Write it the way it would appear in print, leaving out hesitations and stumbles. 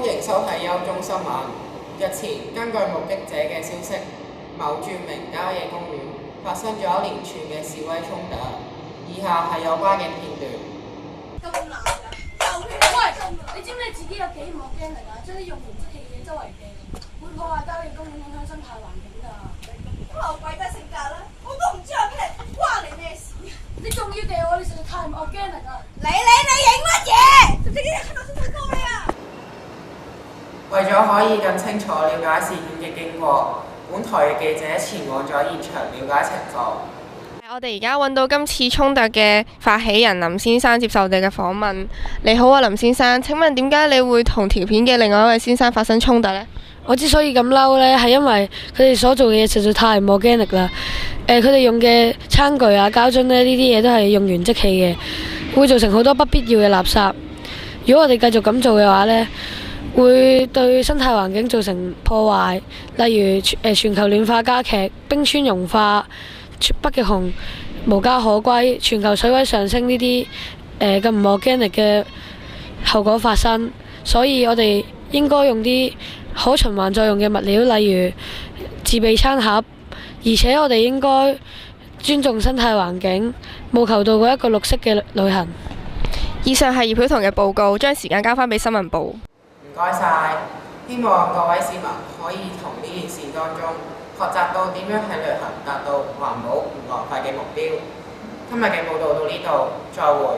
迎收睇優中新聞。日前，根據目擊者嘅消息，某著名郊野公園發生咗一連串嘅示威衝突。以下係有關嘅片段。咁難㗎？喂，你知唔知自己有幾唔惡驚嚟㗎？將啲用完即棄嘅嘢周圍掟，會破壞郊野公園，影響生態環境㗎。我鬼得性格啦，我都唔知有咩關你咩事。你仲要掉我，你實在太唔惡驚嚟㗎！你影乜嘢？直接睇到先睇到你啊！為咗可以更清楚了解事件嘅經過，本台嘅記者前往咗現場了解情況。我哋而家揾到今次衝突嘅發起人林先生接受我哋嘅訪問。你好啊，林先生，請問點解你會同條片嘅另外一位先生發生衝突呢？我之所以咁嬲呢，係因為佢哋所做嘅嘢實在太唔 organic 啦。佢哋用嘅餐具啊、膠樽呢，呢啲嘢都係用完即棄嘅，會造成好多不必要嘅垃圾。如果我哋繼續咁做嘅話呢，會對生態環境造成破壞，例如全球暖化加劇、冰川融化、北極熊無家可歸、全球水位上升呢啲咁唔 organic 嘅後果發生。所以我哋應該用啲可循環再用嘅物料，例如自備餐盒，而且我哋應該尊重生態環境，務求到過一個綠色嘅旅行。以上係葉曉彤嘅報告，將時間交返俾新聞部。唔該晒，希望各位市民可以從呢件事當中學習到點樣喺旅行達到環保唔浪費嘅目標。今日嘅報道到呢度，再會。